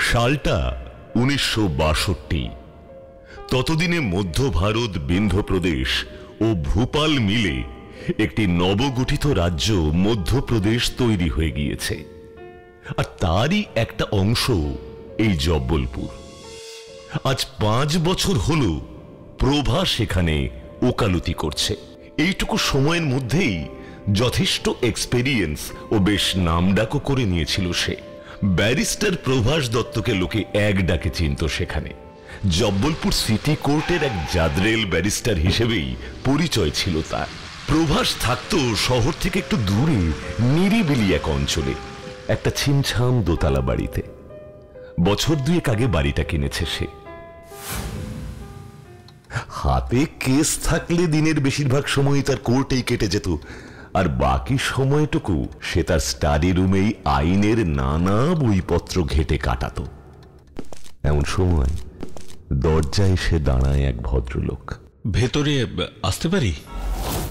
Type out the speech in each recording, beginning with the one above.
সালটা 1962। ততদিনে মধ্য ভারত, বিন্ধ্যপ্রদেশ ও ভূপাল মিলে একটি নবগঠিত রাজ্য মধ্যপ্রদেশ তৈরি হয়ে গিয়েছে, আর তারই একটা অংশ এই জব্বলপুর। আজ 5 বছর হল প্রভা সেখানে ওকালতি করছে। এইটুকু সময়ের মধ্যেই যথেষ্ট এক্সপেরিয়েন্স ও বেশ নামডাকও করে নিয়েছিল সে। ব্যারিস্টার প্রভাস দত্তকে লোকে এক ডাকে চিনত সেখানে। জব্বলপুর সিটি কোর্টের এক জাদরেল ব্যারিস্টার হিসেবেই পরিচয় ছিল তার। প্রভাস থাকতো শহর থেকে একটু দূরে নিরিবিলি এক অঞ্চলে, একটা ছিমছাম দোতলা বাড়িতে। বছর 2 আগে বাড়িটা কিনেছে সে। হাতে কেস থাকলে দিনের বেশিরভাগ সময় তার কোর্টেই কেটে যেত, আর বাকি সময়টুকু সে তার স্টাডি রুমেই আইনের নানা বইপত্র ঘেটে কাটাতো। এমন সময় দরজায় এসে দাঁড়ায় এক ভদ্রলোক। ভেতরে আসতে পারি?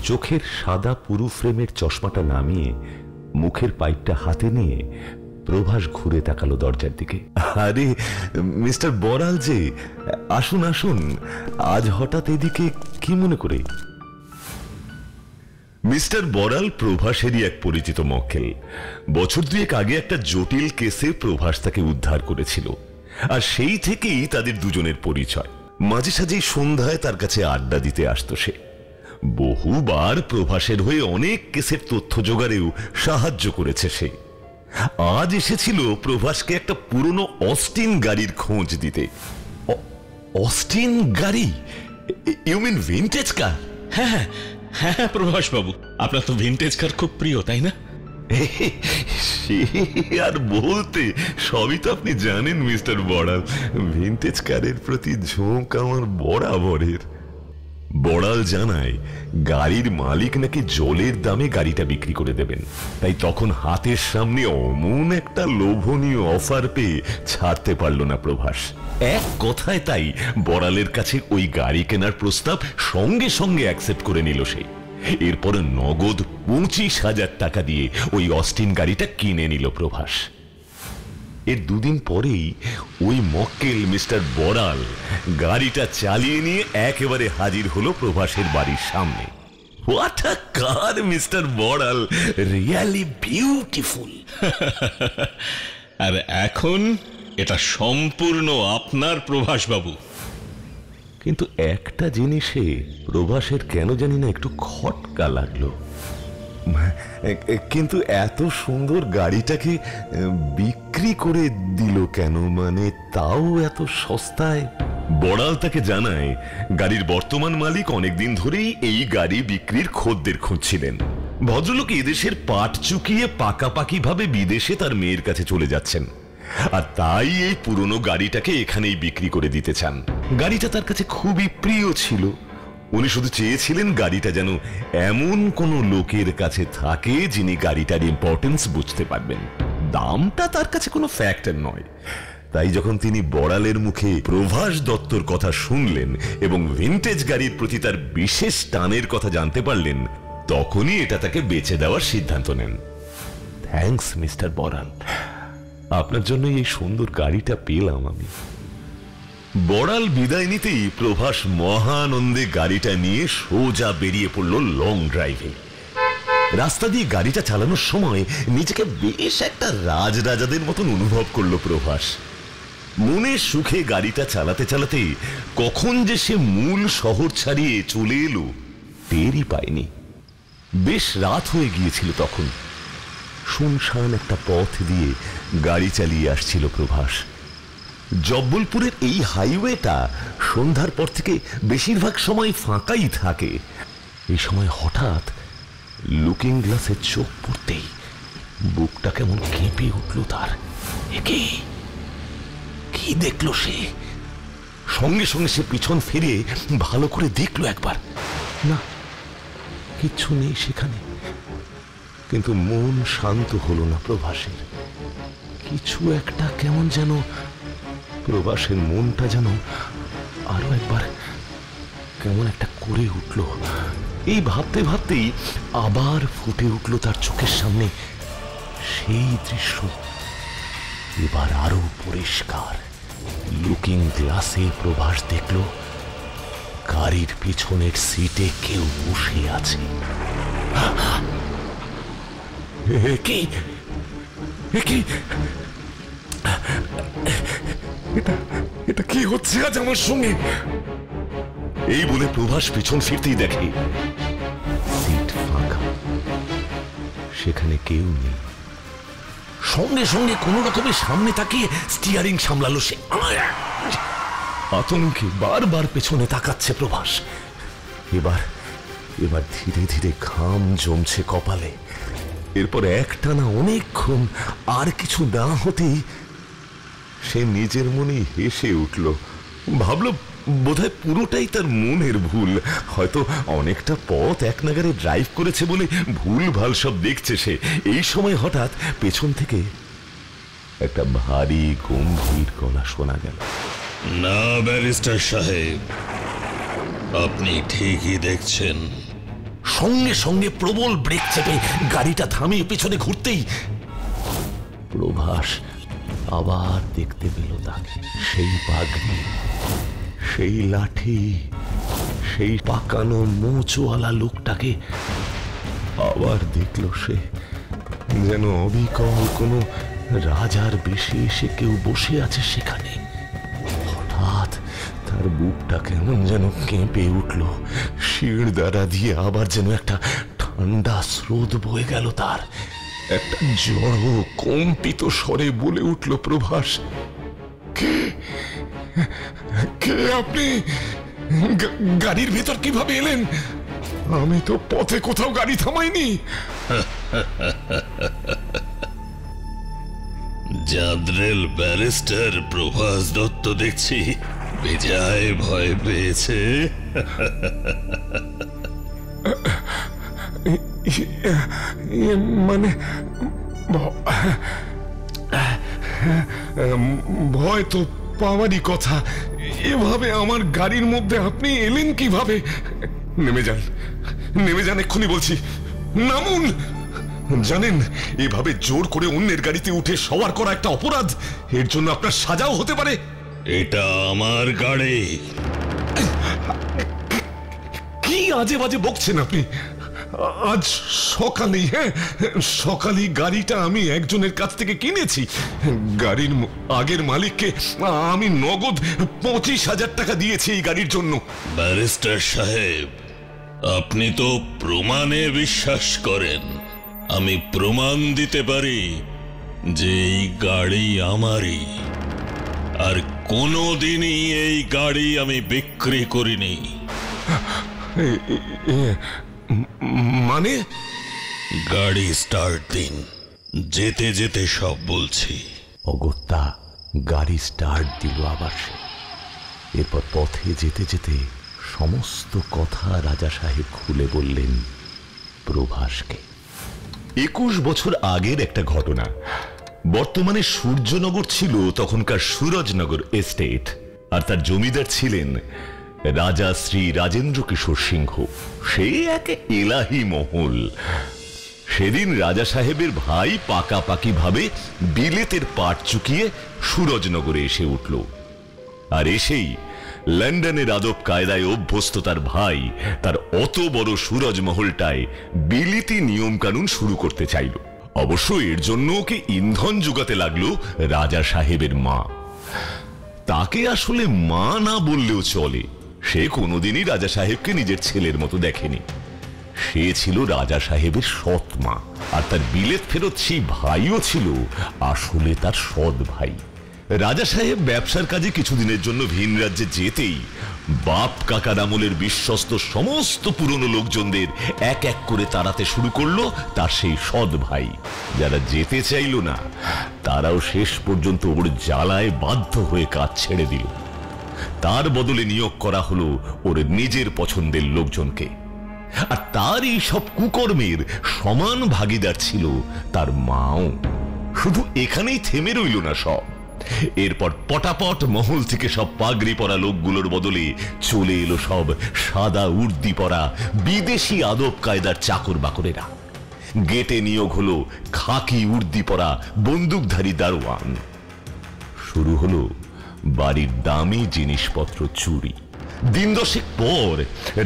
চোখের সাদা পুরু ফ্রেমের চশমাটা নামিয়ে মুখের পাইপটা হাতে নিয়ে প্রভাস ঘুরে তাকালো দরজার দিকে। আরে মিস্টার বড়াল যে, আসুন আসুন, আজ হঠাৎ এদিকে কি মনে করে? মিস্টার বড়াল প্রভাসেরই এক পরিচিত মক্কেল। বছর 2 আগে একটা জটিল কেসে প্রভাস তাকে উদ্ধার করেছিল, আর সেই থেকেই তাদের দুজনের পরিচয়। মাঝে সাঝেই সন্ধ্যায় তার কাছে আড্ডা দিতে আসতো সে। বহুবার প্রভাসের হয়ে অনেক কেসের তথ্য জোগাড়েও সাহায্য করেছে সে। আজ এসেছিল প্রভাসকে একটা পুরনো অস্টিন গাড়ির খোঁজ দিতে। অস্টিন গাড়ি? You mean vintage car? হ্যাঁ হ্যাঁ হ্যাঁ প্রভাস বাবু, আপনার তো ভিনটেজ কার খুব প্রিয়, তাই না? সে আর বলতে, সবই তো আপনি জানেন মিস্টার বড়াল। ভিনটেজ কারের প্রতি ঝোঁক আমার বরাবরের। বড়াল জানায় গাড়ির মালিক নাকি জলের দামে গাড়িটা বিক্রি করে দেবেন, তাই তখন হাতের সামনে অমন একটা লোভনীয় অফার পেয়ে ছাড়তে পারল না প্রভাস। এক কথায় তাই বড়ালের কাছে ওই গাড়ি কেনার প্রস্তাব সঙ্গে সঙ্গে অ্যাকসেপ্ট করে নিল সে। এরপর নগদ 25,000 টাকা দিয়ে ওই অস্টিন গাড়িটা কিনে নিল প্রভাস। এর 2 দিন পরেই ওই মক্কেল মিস্টার বড়াল গাড়িটা চালিয়ে নিয়ে একেবারে হাজির হলো প্রভাসের বাড়ির সামনে। What a car mister Boral, really beautiful. আর এখন এটা সম্পূর্ণ আপনার প্রভাস বাবু। কিন্তু একটা জিনিসে প্রভাসের কেন জানি না একটু খটকা লাগলো। কিন্তু এত সুন্দর গাড়িটাকে বিক্রি করে দিল কেন? মানে তাও এত সস্তায়? বড়াল তাকে জানায় গাড়ির বর্তমান মালিক অনেকদিন ধরেই এই গাড়ি বিক্রির খদ্দের খুঁজছিলেন। ভদ্রলোক এদেশের পাট চুকিয়ে পাকাপাকি ভাবে বিদেশে তার মেয়ের কাছে চলে যাচ্ছেন, আর তাই এই পুরনো গাড়িটাকে এখানেই বিক্রি করে দিতে চান। গাড়িটা তার কাছে খুবই প্রিয় ছিল। উনি শুধু চেয়েছিলেন গাড়িটা যেন এমন কোন লোকের কাছে থাকে যিনি গাড়িটার ইম্পর্টেন্স বুঝতে পারবেন। দামটা তার কাছে কোনো ফ্যাক্টর নয়। তাই যখন তিনি বড়ালের মুখে প্রভাস দত্তর কথা শুনলেন এবং ভিনটেজ গাড়ির প্রতি তার বিশেষ টানের কথা জানতে পারলেন, তখনই এটা তাকে বেচে দেওয়ার সিদ্ধান্ত নেন। থ্যাঙ্কস মিস্টার বড়াল, আপনার জন্য এই সুন্দর গাড়িটা পেলাম আমি। বড়াল বিদায় নিতেই প্রভাস মহানন্দে গাড়িটা নিয়ে সোজা বেরিয়ে পড়ল লং ড্রাইভে। রাস্তা দিয়ে গাড়িটা চালানোর সময় নিজেকে বেশ একটা রাজরাজাদের মতন অনুভব করলো প্রভাস। মনে সুখে গাড়িটা চালাতে চালাতে কখন যে সে মূল শহর ছাড়িয়ে চলে এলো টেরই পায়নি। বেশ রাত হয়ে গিয়েছিল তখন। শুনশান একটা পথ দিয়ে গাড়ি চালিয়ে আসছিল প্রভাস। জব্বলপুরের এই হাইওয়েটা সন্ধ্যার পর থেকে বেশিরভাগ সময় ফাঁকাই থাকে। এই সময় হঠাৎ লুকিং গ্লাসে চোখ পড়তেই বুকটা কেমন কেঁপে উঠল তার। কি দেখলো সে? সঙ্গে সঙ্গে সে পিছন ফিরে ভালো করে দেখলো একবার। না, কিচ্ছু নেই সেখানে। কিন্তু মন শান্ত হলো না প্রভাসের। কিছু একটা কেমন যেন প্রভাসের মনটা যেন আরো একবার কেমন একটা করে উঠল। এই ভাবতে ভাবতেই আবার ফুটে উঠল তার চোখের সামনে সেই দৃশ্য। এবার আরো পরিষ্কার। লুকিং গ্লাসে প্রভাস দেখল গাড়ির পিছনের সিটে কেউ বসে আছে। এটা কি হচ্ছে আজ আমার সঙ্গে? এই বলে প্রভাস পেছন ফিরতেই দেখে সিট ফাঁকা, সেখানে কেউ নেই। সঙ্গে সঙ্গে কোন রকমের সামনে তাকিয়ে স্টিয়ারিং সামলালো সে। আতঙ্কে বারবার পেছনে তাকাচ্ছে প্রভাস। এবার ধীরে ধীরে ঘাম জমছে কপালে। এরপর একটানা অনেকক্ষণ আর কিছু না হতেই সে নিজের মনে হেসে উঠল। ভাবলো বোধহয় পুরোটাই তার মনের ভুল, হয়তো অনেকটা পথ এক নাগারে ড্রাইভ করেছে বলে ভুল ভাল সব দেখছে সে। এই সময় হঠাৎ পেছন থেকে একটা ভারী গম্ভীর গলা শোনা গেল। না ব্যারিস্টার সাহেব, আপনি ঠিকই দেখছেন। সঙ্গে সঙ্গে প্রবল ব্রেক চেপে গাড়িটা থামিয়ে পেছনে ঘুরতেই প্রভাস আবার দেখতে পেল তাকে। সেই পাগড়ি, সেই লাঠি, সেই পাকানো মোচওয়ালা লোকটাকে আবার দেখল সে। যেন অবিকল কোনো রাজার বেশে এসে কেউ বসে আছে সেখানে। হঠাৎ তার বুকটা কেমন যেন কেঁপে উঠল। শির দ্বারা দিয়ে আবার যেন একটা ঠান্ডা স্রোত বয়ে গেল তার। একটা জড় কম্পিত স্বরে বলে উঠল প্রভাস, কে কে আপনি? গাড়ির ভেতর কিভাবে এলেন? আমি তো পথে কোথাও গাড়ি থামাইনি। জাদ্রেল ব্যারিস্টার প্রভাস দত্ত দেখছি বেজায় ভয় পেয়েছে। মানে ভয় তো পাওয়ারই কথা। এভাবে আমার গাড়ির মধ্যে আপনি এলেন কিভাবে? নেমে যান, নেমে যান এক্ষুনি বলছি, নামুন। জানেন এভাবে জোর করে অন্যের গাড়িতে উঠে সওয়ার করা একটা অপরাধ। এর জন্য আপনার সাজাও হতে পারে। এটা আমার গাড়ি। কি আজে বাজে বকছেন আপনি? আজ সকালেই, সকালেই গাড়িটা আমি একজনের কাছ থেকে কিনেছি। গাড়ির আগের মালিককে আমি নগদ 25,000 টাকা দিয়েছি এই গাড়ির জন্য। ব্যারিস্টার সাহেব, আপনি তো প্রমাণে বিশ্বাস করেন। আমি প্রমাণ দিতে পারি যে এই গাড়ি আমারই, আর কোনোদিনই এই গাড়ি আমি বিক্রি করিনি। মানে? গাড়ি স্টার্ট দিন, যেতে যেতে সব বলছি। অগত্যা গাড়ি স্টার্ট দিল আবার সে। এরপর পথে যেতে যেতে সমস্ত কথা রাজা সাহেব খুলে বললেন প্রভাসকে। 21 বছর আগের একটা ঘটনা। বর্তমানে সূর্যনগর ছিল তখনকার সুরজনগর এস্টেট, আর তার জমিদার ছিলেন রাজা শ্রী রাজেন্দ্র কিশোর সিংহ। সে এক এলাহি মহল। সেদিন রাজা সাহেবের ভাই পাকাপাকি ভাবে বিলেতের পাট চুকিয়ে সুরজনগরে এসে উঠল। আর এসেই লন্ডনের আদব কায়দায় অভ্যস্ত তার ভাই তার অত বড় সুরজ মহলটায় বিলিতি নিয়ম কানুন শুরু করতে চাইল। অবশ্য এর জন্য ওকে ইন্ধন যোগাতে লাগলো রাজা সাহেবের মা। তাকে আসলে মা না বললেও চলে। সে কোনোদিনই রাজা সাহেবকে নিজের ছেলের মতো দেখেনি। সে ছিল রাজা সাহেবের সৎ মা, আর তার বিলেত ফেরত সেই ভাইও ছিল আসলে তার সৎ ভাই। রাজা সাহেব ব্যবসার কাজে কিছুদিনের জন্য ভিন রাজ্যে যেতেই বাপ কাকার আমলের বিশ্বস্ত সমস্ত পুরনো লোকজনদের এক এক করে তাড়াতে শুরু করলো তার সেই সৎ ভাই। যারা যেতে চাইল না তারাও শেষ পর্যন্ত ওর জ্বালায় বাধ্য হয়ে কাজ ছেড়ে দিল। তার বদলে নিয়োগ করা হলো ওর নিজের পছন্দের লোকজনকে। আর তার এই সব কুকর্মের সমান ভাগিদার ছিল তার মাও। শুধু এখানেই থেমে রইল না সব। এরপর পটাপট মহল থেকে সব পাগড়ি পরা লোকগুলোর বদলে চলে এলো সব সাদা উর্দি পরা বিদেশি আদব কায়দার চাকর বাকরেরা। গেটে নিয়োগ হলো খাকি উর্দি পরা বন্দুকধারী দারোয়ান। শুরু হলো বাড়ির দামি জিনিসপত্র চুরি। দিন দশেক পর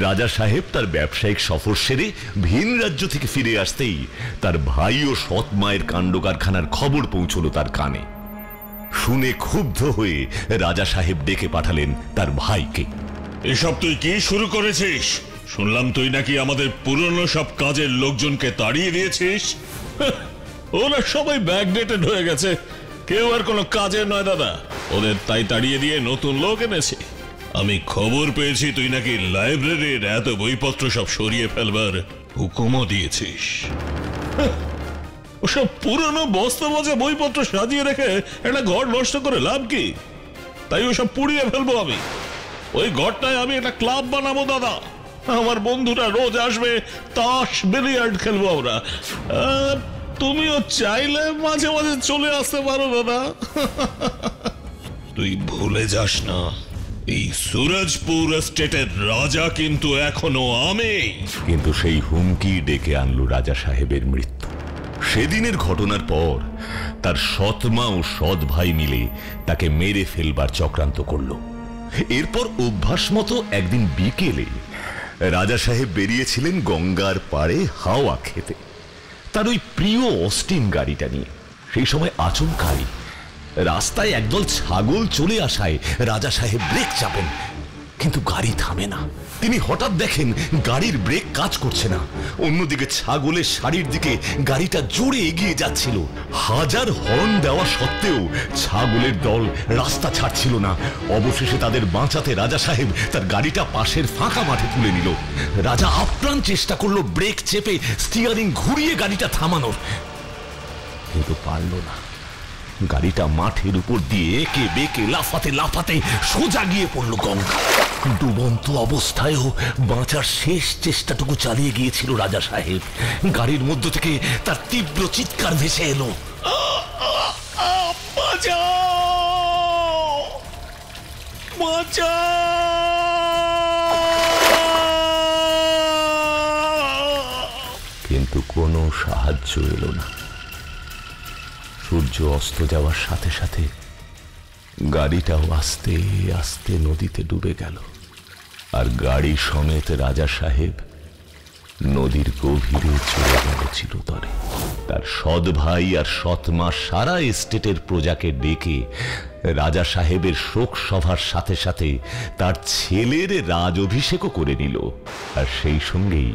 রাজা সাহেব তার ব্যবসায়িক সফর সেরে ভিন রাজ্য থেকে ফিরে আসতেই তার ভাই ও সৎ মায়ের কাণ্ড কারখানার খবর পৌঁছলো তার কানে। শুনে ক্ষুব্ধ হয়ে রাজা সাহেব ডেকে পাঠালেন তার ভাইকে। এসব তুই কি শুরু করেছিস? শুনলাম তুই নাকি আমাদের পুরনো সব কাজের লোকজনকে তাড়িয়ে দিয়েছিস। ওরা সবাই ব্যাকডেটেড হয়ে গেছে, কেউ আর কোনো কাজের নয় দাদা। ওদের তাই তাড়িয়ে দিয়ে নতুন লোক এনেছে। আমি খবর পেয়েছি তুই নাকি লাইব্রেরির এত বইপত্র সব সরিয়ে ফেলবার হুকুমও দিয়েছিস। ওসব পুরনো বস্তা বোঝা বইপত্র সাজিয়ে রেখে একটা ঘর নষ্ট করে লাভ কি? তাই ওসব পুড়িয়ে ফেলবো আমি। ওই ঘরটায় আমি একটা ক্লাব বানাবো দাদা। আমার বন্ধুরা রোজ আসবে, তাস বিলিয়ার্ড খেলবো আমরা। তুমিও চাইলে মাঝে মাঝে চলে আসতে পারো দাদা। তুই ভুলে যাস না, এই সুরজপুর এস্টেটের রাজা কিন্তু এখনো আমি। কিন্তু সেই হুমকি ডেকে আনলো রাজা সাহেবের মৃত্যু। সেদিনের ঘটনার পর তার সৎ মা ও সৎ ভাই মিলে তাকে মেরে ফেলবার চক্রান্ত করলো। এরপর অভ্যাস মতো একদিন বিকেলে রাজা সাহেব বেরিয়েছিলেন গঙ্গার পাড়ে হাওয়া খেতে, তার ওই প্রিয় অস্টিন গাড়িটা নিয়ে। সেই সময় আচমকাই রাস্তায় একদল ছাগল চলে আসায় রাজা সাহেব ব্রেক চাপেন, কিন্তু গাড়ি থামে না। তিনি হঠাৎ দেখেন গাড়ির ব্রেক কাজ করছে না। অন্যদিকে ছাগলের সারির দিকে গাড়িটা জোরে এগিয়ে যাচ্ছিল। হাজার হর্ন দেওয়া সত্ত্বেও ছাগলের দল রাস্তা ছাড়ছিল না। অবশেষে তাদের বাঁচাতে রাজা সাহেব তার গাড়িটা পাশের ফাঁকা মাঠে তুলে নিল। রাজা আপ্রাণ চেষ্টা করলো ব্রেক চেপে স্টিয়ারিং ঘুরিয়ে গাড়িটা থামানোর, কিন্তু পারল না। গাড়িটা মাঠের উপর দিয়ে একে বেঁকে লাফাতে লাফাতে সোজা গিয়ে পড়ল গঙ্গা। ডুবন্ত অবস্থায়ও বাঁচার শেষ চেষ্টাটুকু চালিয়ে গিয়েছিল রাজা সাহেব। গাড়ির মধ্য থেকে তার তীব্র চিৎকার ভেসে এলো, বাঁচাও, বাঁচাও। কিন্তু কোনো সাহায্য এলো না। সূর্য অস্ত যাওয়ার সাথে সাথে গাড়িটাও আস্তে আস্তে নদীতে ডুবে গেল, আর গাড়ি সমেত রাজা সাহেব নদীর গভীরে চলে গেল চিরতরে। তার সৎ ভাই আর সৎ মা সারা এস্টেটের প্রজাকে ডেকে রাজা সাহেবের শোক সভার সাথে সাথে তার ছেলের রাজ অভিষেকও করে নিল। আর সেই সঙ্গেই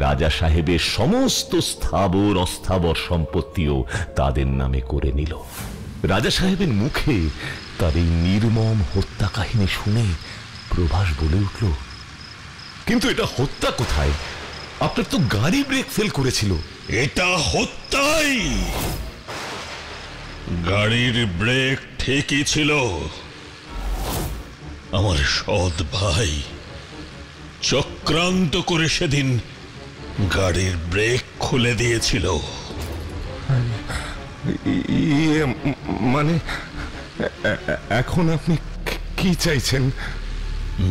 রাজা সাহেবের সমস্ত স্থাবর অস্থাবর সম্পত্তিও তাদের নামে করে নিল। রাজা সাহেবের মুখে তার এই নির্মম হত্যা কাহিনী শুনে প্রভাস বলে উঠল, কিন্তু এটা হত্যা কোথায়? আপনার তো গাড়ি ব্রেক ফেল করেছিল। এটা হত্যাই। গাড়ির ব্রেক ঠিকই ছিল। আমার সৎ ভাই চক্রান্ত করে সেদিন গাড়ির ব্রেক খুলে দিয়েছিল। মানে এখন আপনি কি চাইছেন?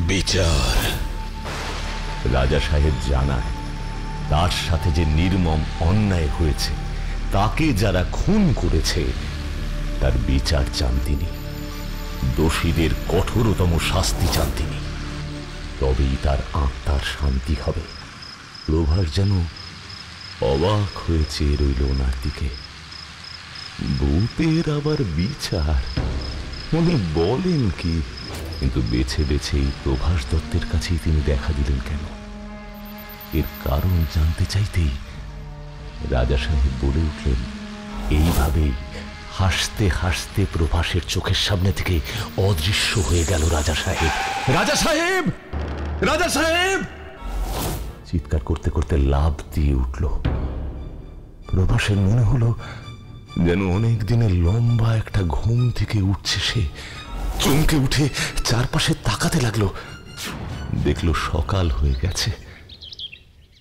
বিচার। রাজা সাহেব জানায় তার সাথে যে নির্মম অন্যায় হয়েছে, তাকে যারা খুন করেছে তার বিচার চান তিনি। দোষীদের কঠোরতম শাস্তি চান তিনি। তবেই তার আত্মার শান্তি হবে। প্রভাস যেন অবাক হয়ে চেয়ে রইল ওনার দিকে। ভূতের আবার বিচার, উনি বলেন কি? কিন্তু বেছে বেছে এই প্রভাস দত্তের কাছেই তিনি দেখা দিলেন কেন? এর কারণ জানতে চাইতেই রাজা সাহেব বলে উঠলেন, এইভাবেই হাসতে হাসতে প্রভাসের চোখের সামনে থেকে অদৃশ্য হয়ে গেল রাজা সাহেব। রাজা সাহেব, রাজা সাহেব চিৎকার করতে করতে লাফ দিয়ে উঠল। প্রভাসের মনে হলো যেন অনেক দিনের লম্বা একটা ঘুম থেকে উঠছে সে। চমকে উঠে চারপাশে তাকাতে লাগলো। দেখলো সকাল হয়ে গেছে।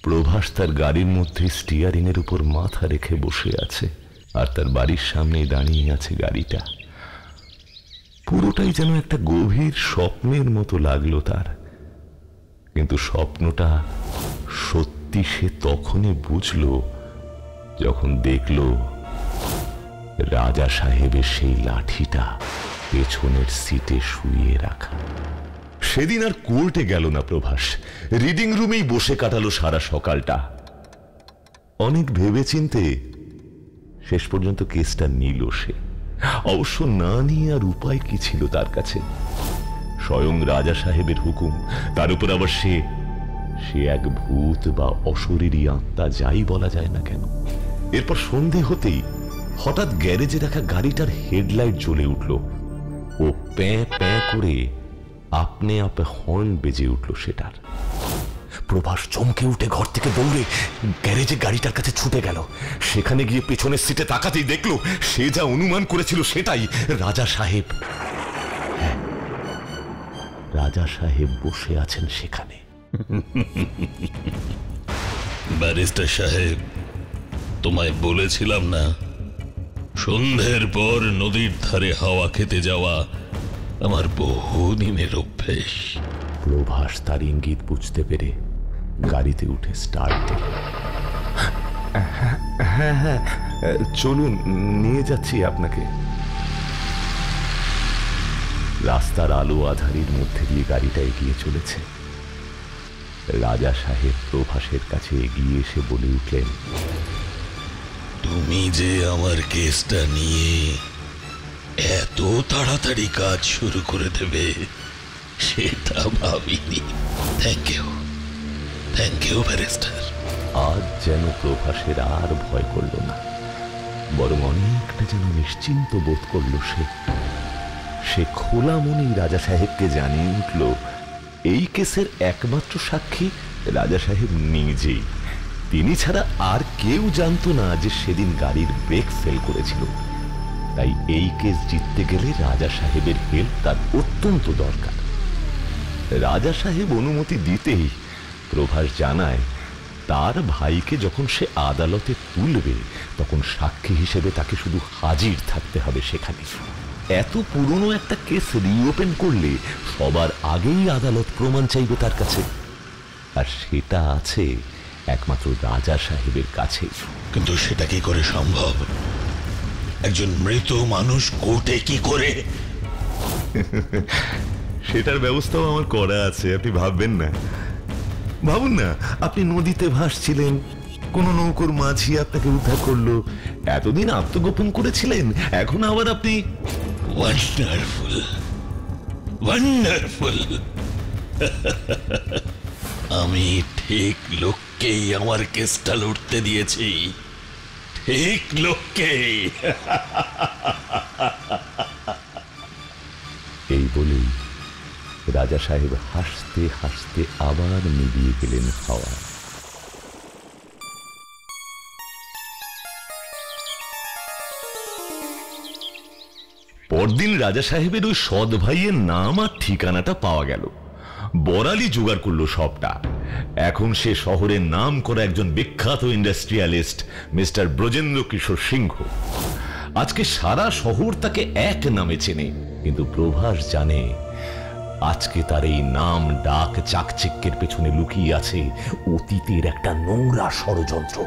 প্রভাস তার গাড়ির মধ্যে স্টিয়ারিং এর উপর মাথা রেখে বসে আছে, আর তার বাড়ির সামনেই দাঁড়িয়ে আছে গাড়িটা। পুরোটাই যেন একটা গভীর স্বপ্নের মতো লাগলো তার। কিন্তু স্বপ্নটা সত্যি সে তখনই বুঝলো যখন দেখলো রাজা সাহেবের সেই লাঠিটা পেছনের সিটে শুয়ে রাখা। সেদিন আর কোর্টে গেল না প্রভাস, রিডিং রুমেই বসে কাটালো সারা সকালটা। অনেক ভেবেচিন্তে শেষ পর্যন্ত কেসটা নিল সে। অবশ্য না নিয়ে আর উপায় কি ছিল তার কাছে? স্বয়ং রাজা সাহেবের হুকুম, তার উপর আবার সে এক ভূত বা অশরীরী আত্মা, যাই বলা যায় না কেন। এরপর সন্ধে হতেই হঠাৎ গ্যারেজে রাখা গাড়িটার হেডলাইট জ্বলে উঠল ও প্যাঁ প্যাঁ করে আপনে আপে হর্ন বেজে উঠল সেটার। প্রভাস চমকে উঠে ঘর থেকে দৌড়ে গ্যারেজে গাড়িটার কাছে ছুটে গেল। সেখানে গিয়ে পেছনের সিটে তাকাতেই দেখল সে যা অনুমান করেছিল সেটাই, রাজা সাহেব। হ্যাঁ, রাজা সাহেব বসে আছেন সেখানে। ব্যারিস্টার সাহেব, তোমায় বলেছিলাম না সন্ধ্যের পর নদীর ধারে হাওয়া খেতে যাওয়া আমার বহুদিনের অভ্যেস। প্রভাস তার ইঙ্গিত বুঝতে পেরে গাড়িতে উঠে স্টার্ট দিল। হ্যাঁ হ্যাঁ, চলুন, নিয়ে যাচ্ছি আপনাকে। রাস্তার আলো আধারির মধ্যে দিয়ে গাড়িটা এগিয়ে চলেছে। রাজা সাহেব প্রভাসের কাছে এগিয়ে এসে বলে উঠলেন, তুমি যে আমার কেসটা নিয়ে এত তাড়াতাড়ি কাজ শুরু করে দেবে সেটা ভাবিনি। Thank you barrister. আজ যেন প্রভাসের আর ভয় করল না, বরং অনেকটা যেন নিশ্চিন্ত বোধ করল সে খোলা মনেই রাজা সাহেবকে জানিয়ে উঠল এই কেসের একমাত্র সাক্ষী রাজা সাহেব নিজেই। তিনি ছাড়া আর কেউ জানতো না যে সেদিন গাড়ির ব্রেক ফেল করেছিল। তাই এই কেস জিততে গেলে রাজা সাহেবের হেল্প তার অত্যন্ত দরকার। রাজা সাহেব অনুমতি দিতেই প্রভাস জানায় তার ভাইকে যখন সে আদালতে তুলবে তখন সাক্ষী হিসেবে তাকে শুধু হাজির থাকতে হবে সেখানে। এত পুরনো একটা কেস রিওপেন করলে সবার আগেই আদালত প্রমাণ চাইবে তার কাছে, আর সেটা আছে একমাত্র রাজা সাহেবের কাছে। কিন্তু সেটা কি করে সম্ভব? একজন মৃত মানুষ কোর্টে কি করে? সেটার ব্যবস্থাও আমার করা আছে, আপনি ভাববেন না। ভাবুন না, আপনি নদীতে ভাসছিলেন, কোন নৌকোর মাঝি আপনাকে উদ্ধার করলো। এতদিন আত্মগোপন করেছিলেন, এখন আবার আপনি ওয়ান্ডারফুল। আমি ঠিক লোককেই আমার কেসটা লড়তে দিয়েছি, ঠিক লোককেই। এই বলেই রাজা সাহেব হাসতে হাসতে আবার নিভিয়ে গেলেন হাওয়া। পরদিন রাজা সাহেবের ওই সৎ ভাইয়ের নাম আর ঠিকানাটা পাওয়া গেল। বড়ালি জোগাড় করলো সবটা। এখন সে শহরের নাম করা একজন বিখ্যাত ইন্ডাস্ট্রিয়ালিস্ট মিস্টার ব্রজেন্দ্র কিশোর সিংহ। আজকে সারা শহর তাকে এক নামে চেনে, কিন্তু প্রভাস জানে আজকে তার এই নাম ডাক চাকচিক্যের পেছনে লুকিয়ে আছে অতীতের একটা নোংরা ষড়যন্ত্র।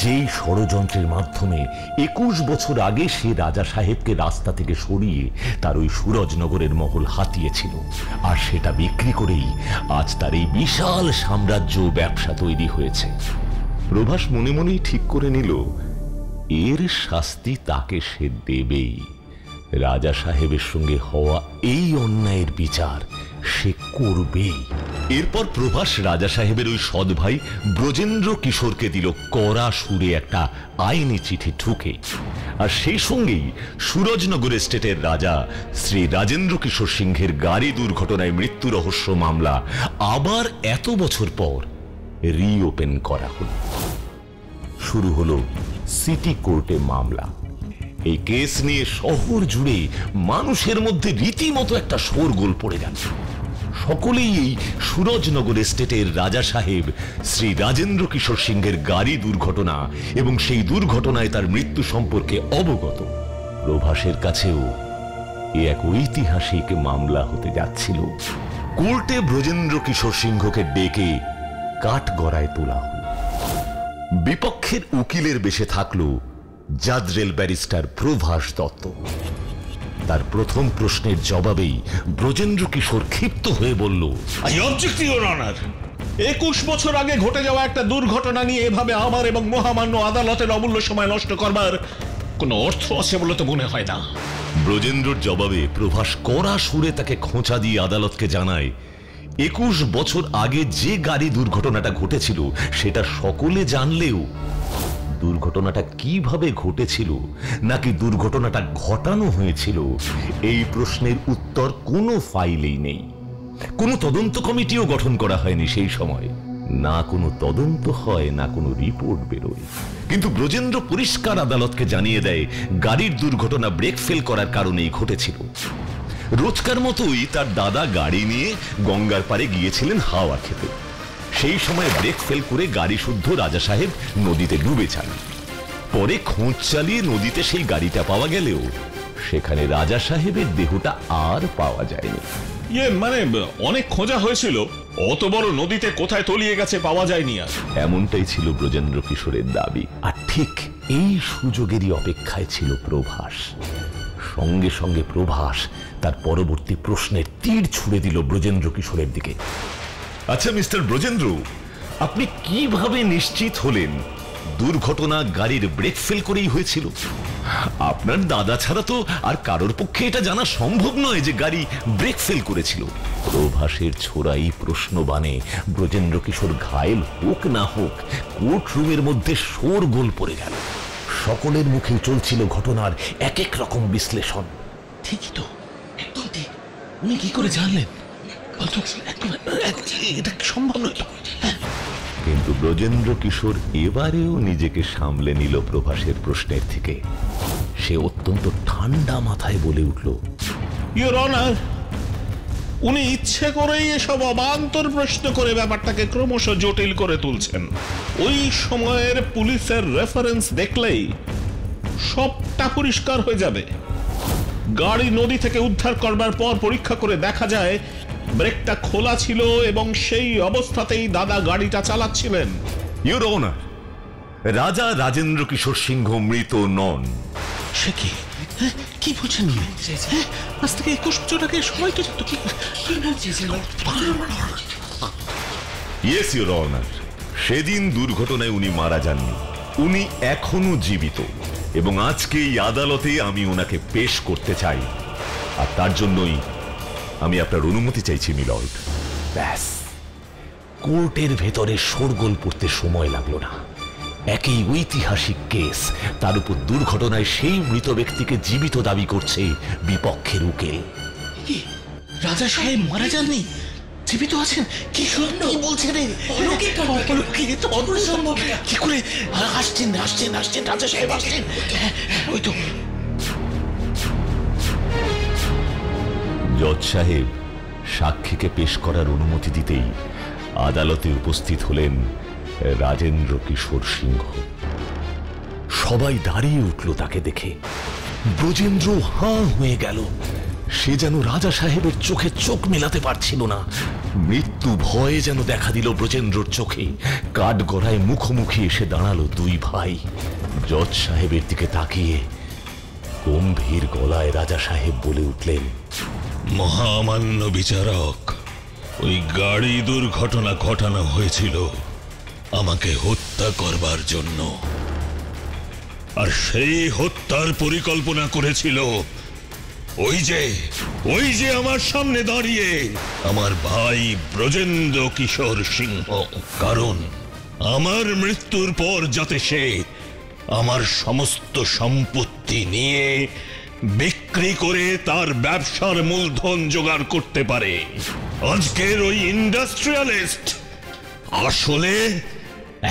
যেই ষড়যন্ত্রের মাধ্যমে 21 বছর আগে সে রাজা সাহেবকে রাস্তা থেকে সরিয়ে তার ওই সুরজনগরের মহল হাতিয়েছিল, আর সেটা বিক্রি করেই আজ তার এই বিশাল সাম্রাজ্য ব্যবসা তৈরি হয়েছে। প্রভাস মনে মনেই ঠিক করে নিল এর শাস্তি তাকে সে দেবেই। রাজা সাহেবের সঙ্গে হওয়া এই অন্যায়ের বিচার সে করবেই। এরপর প্রভাস রাজা সাহেবের ওই সৎ ভাই ব্রজেন্দ্র কিশোরকে দিল কড়া সুরে একটা আইনি চিঠি ঠুকে, আর সেই সঙ্গেই সুরজনগর এস্টেটের রাজা শ্রী রাজেন্দ্র কিশোর সিংহের গাড়ি দুর্ঘটনায় মৃত্যু রহস্য মামলা আবার এত বছর পর রিওপেন করা হল। শুরু হলো সিটি কোর্টে মামলা। এই কেস নিয়ে শহর জুড়ে মানুষের মধ্যে রীতিমতো একটা শোরগোল পড়ে গেল। সকলেই এই সুরজনগর এস্টেটের রাজা সাহেব শ্রী রাজেন্দ্র কিশোর সিংহের গাড়ি দুর্ঘটনা এবং সেই দুর্ঘটনায় তার মৃত্যু সম্পর্কে অবগত। প্রভাসের কাছেও এ এক ঐতিহাসিক মামলা হতে যাচ্ছিল। কোর্টে ব্রজেন্দ্র কিশোর সিংহকে ডেকে কাঠগড়ায় তোলা হল। বিপক্ষের উকিলের বেশে থাকলো জাজরেল ব্যারিস্টার প্রভাস দত্ত। তার প্রথম প্রশ্নের জবাবেই ব্রজেন্দ্র কিশোর ক্ষিপ্ত হয়ে বলল, আই অবজেক্ট ইওর অনার। 21 বছর আগে ঘটে যাওয়া একটা দুর্ঘটনা নিয়ে এভাবে আমার এবং মহামান্য আদালতের অমূল্য সময় নষ্ট করবার কোনো অর্থ আছে বলে তো মনে হয় না। ব্রজেন্দ্রর জবাবে প্রভাস কড়া সুরে তাকে খোঁচা দিয়ে আদালতকে জানায়, 21 বছর আগে যে গাড়ি দুর্ঘটনাটা ঘটেছিল সেটা সকলে জানলেও দুর্ঘটনাটা কিভাবে ঘটেছিল নাকি দুর্ঘটনাটা ঘটানো হয়েছিল এই প্রশ্নের উত্তর কোনো ফাইলেই নেই। কোনো তদন্ত কমিটিও গঠন করা হয়নি সেই সময়, না কোনো তদন্ত হয় না কোনো রিপোর্ট বেরোয়। কিন্তু ব্রজেন্দ্র পরিষ্কার আদালতকে জানিয়ে দেয় গাড়ির দুর্ঘটনা ব্রেক ফেল করার কারণেই ঘটেছিল। রোজকার মতোই তার দাদা গাড়ি নিয়ে গঙ্গার পারে গিয়েছিলেন হাওয়া খেতে। সেই সময় ব্রেক ফেল করে গাড়ি শুদ্ধ রাজা সাহেব নদীতে ডুবে যান। পরে খোঁজ চালিয়ে নদীতে সেই গাড়িটা পাওয়া গেলেও সেখানে রাজা সাহেবের দেহটা আর পাওয়া যায়নি। মানে অনেক খোঁজা হয়েছিল, অত বড় নদীতে কোথায় তলিয়ে গেছে পাওয়া যায়নি আর। এমনটাই ছিল ব্রজেন্দ্র কিশোরের দাবি। আর ঠিক এই সুযোগেরই অপেক্ষায় ছিল প্রভাস। সঙ্গে সঙ্গে প্রভাস তার পরবর্তী প্রশ্নের তীর ছুড়ে দিল ব্রজেন্দ্র কিশোরের দিকে। আচ্ছা মিস্টার ব্রজেন্দ্র, আপনি কিভাবে নিশ্চিত হলেন দুর্ঘটনা গাড়ির ব্রেক ফেল করেই হয়েছিল? আপনার দাদা ছাড়া তো আর কারোর পক্ষে এটা জানা সম্ভব নয় যে গাড়ি ব্রেক ফেল করেছিল। প্রভাসের ছোড়াই প্রশ্ন বানে ব্রজেন্দ্র কিশোর ঘায়েল হোক না হোক কোর্ট রুমের মধ্যে শোরগোল পড়ে গেল। সকলের মুখে চলছিল ঘটনার এক এক রকম বিশ্লেষণ। ঠিকই তো, একদম ঠিক। উনি কি করে জানলেন? এটা সম্ভব নয়। কিন্তু ব্রজেন্দ্র কিশোর এবারেও নিজেকে সামলে নিল প্রভাসের প্রশ্নের থেকে। সে অত্যন্ত ঠান্ডা মাথায় বলে উঠল, ইওর অনার, উনি ইচ্ছে করেই এসব অবান্তর প্রশ্ন করে ব্যাপারটাকে ক্রমশ জটিল করে তুলছেন। ওই সময়ের পুলিশের রেফারেন্স দেখলেই সবটা পরিষ্কার হয়ে যাবে। গাড়ি নদী থেকে উদ্ধার করবার পর পরীক্ষা করে দেখা যায় ব্রেকটা খোলা ছিল এবং সেই অবস্থাতেই দাদা গাড়িটা চালাচ্ছিলেন। ইওর অনার, রাজা রাজেন্দ্র কিশোর সিংহ মৃত নন। সে কি? কি বলছেন? আজ থেকে 21 বছর আগে সময় তো যেত। কি ইয়েস ইওর অনার, সেদিন দুর্ঘটনায় উনি মারা যাননি। উনি এখনো জীবিত এবং আজকে এই আদালতে আমি ওনাকে পেশ করতে চাই। আর তার জন্যই আমি আপনার অনুমতি চাইছি মিলর্ড। ব্যাস, কোর্টের ভেতরে শোরগোল পড়তে সময় লাগলো না। একই ঐতিহাসিক কেস, তার উপর দুর্ঘটনায় সেই মৃত ব্যক্তিকে জীবিত দাবি করছে বিপক্ষের উকিল। রাজা সাহেব মারা যাননি, জীবিত আছেন? কি কি বলছেন? কি করে আসছেন রাজা সাহেব আসছেন? ওই তো। জজ সাহেব সাক্ষীকে পেশ করার অনুমতি দিতেই আদালতে উপস্থিত হলেন রাজেন্দ্র কিশোর সিংহ। সবাই দাঁড়িয়ে উঠল তাকে দেখে। ব্রজেন্দ্র হাঁ হয়ে গেল। সে যেন রাজা সাহেবের চোখে চোখ মেলাতে পারছিল না। মৃত্যু ভয়ে যেন দেখা দিল ব্রজেন্দ্রর চোখে। কাঠ গড়ায় মুখোমুখি এসে দাঁড়ালো দুই ভাই। জজ সাহেবের দিকে তাকিয়ে গম্ভীর গলায় রাজা সাহেব বলে উঠলেন, মহামান্য বিচারক, ওই গাড়ি দুর্ঘটনা ঘটানো হয়েছিল আমাকে হত্যা করবার জন্য, আর সেই হত্যার পরিকল্পনা করেছিল ওই যে আমার সামনে দাঁড়িয়ে আমার ভাই ব্রজেন্দ্র কিশোর সিংহ। কারণ আমার মৃত্যুর পর যাতে সে আমার সমস্ত সম্পত্তি নিয়ে বিক্রি করে তার ব্যবসার মূলধন জোগাড় করতে পারে। আজকের ওই ইন্ডাস্ট্রিয়ালিস্ট আসলে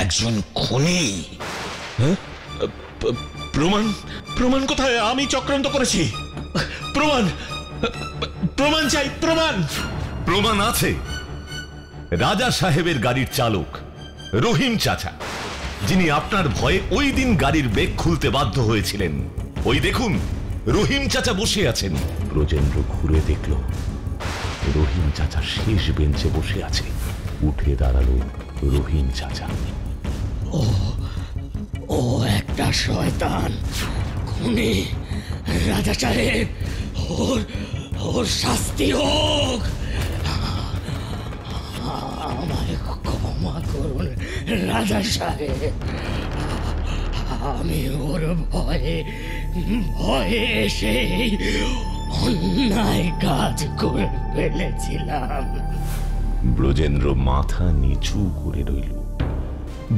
একজন খুনি। প্রমাণ কোথায়? আমি চক্রান্ত করেছি। প্রমাণ চাই। প্রমাণ আছে। রাজা সাহেবের গাড়ির চালক রহিম চাচা, যিনি আপনার ভয়ে ওই দিন গাড়ির ব্রেক খুলতে বাধ্য হয়েছিলেন। ওই দেখুন, রহিম চাচা বসে আছেন। ব্রজেন্দ্র ঘুরে দেখল রহিম চাচা শেষ বেঞ্চে বসে আছে। উঠে দাঁড়ালো রহিম চাচা। ও একটা শয়তান খুনি। রাজা সাহেব, ও ওর শাস্তি হোক। আমায় ক্ষমা করুন রাজা সাহেব, আমি ওর ভয়ে সেই অন্যায় কাজ করে ফেলেছিলাম। ব্রজেন্দ্র মাথা নিচু করে রইল।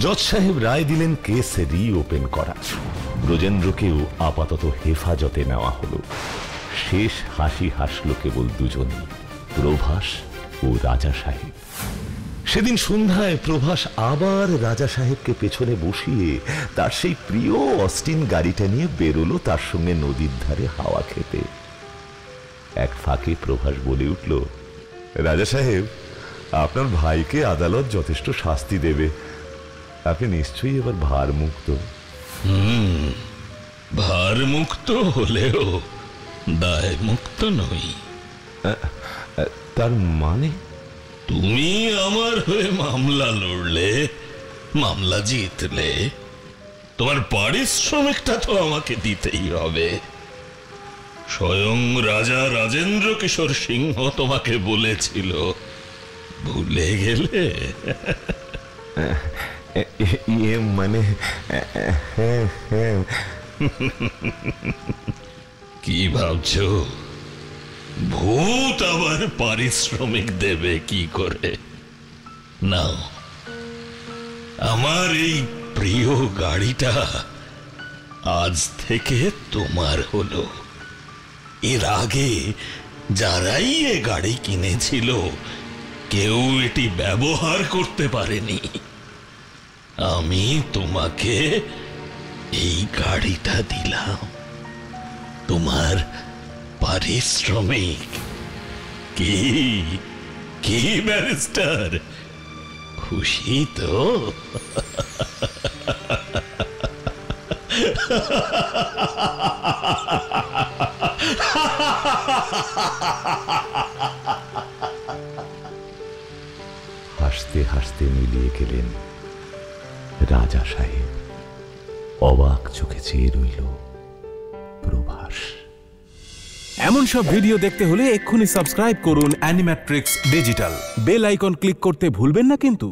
জজ সাহেব রায় দিলেন কেস রিওপেন করা। ব্রজেন্দ্রকেও আপাতত হেফাজতে নেওয়া হলো। শেষ হাসি হাসল কেবল দুজনই, প্রভাস ও রাজা সাহেব। সেদিন সন্ধ্যায় প্রভাস আবার রাজা সাহেবকে পেছনে বসিয়ে তার সেই প্রিয় অস্টিন গাড়িটা নিয়ে বেরোলো তার সঙ্গে নদীর ধারে হাওয়া খেতে। এক ফাঁকে প্রভাস বলে উঠল, রাজা সাহেব, আপনার ভাইকে আদালত যথেষ্ট শাস্তি দেবে। আপনি নিশ্চয়ই এবার ভার মুক্ত। ভার মুক্ত হলেও দায় মুক্ত নই। তার মানে? তুমি আমার হয়ে মামলা লড়লে, মামলা জিতলে তোমার পারিশ্রমিকটা তো আমাকে দিতেই হবে। স্বয়ং রাজা রাজেন্দ্র কিশোর সিংহ তোমাকে বলেছিল, ভুলে গেলে? মানে কি ভাবছো? ভূত আবার পারিশ্রমিক দেবে কি করে? নাও, আমার এই প্রিয় গাড়িটা আজ থেকে তোমার হলো। এর আগে যারাই এ গাড়ি কিনেছিল কেউ এটি ব্যবহার করতে পারেনি। আমি তোমাকে এই গাড়িটা দিলাম, তোমার পারিশ্রমিক। কি কি ব্যারিস্টার, খুশি তো? হাসতে হাসতে মিলিয়ে গেলেন রাজা সাহেব। অবাক চোখে চেয়ে রইল প্রভাস। এমন সব ভিডিও দেখতে হলে এক্ষুনি সাবস্ক্রাইব করুন Animatrix digital. Bell icon click করতে ভুলবেন না কিন্তু।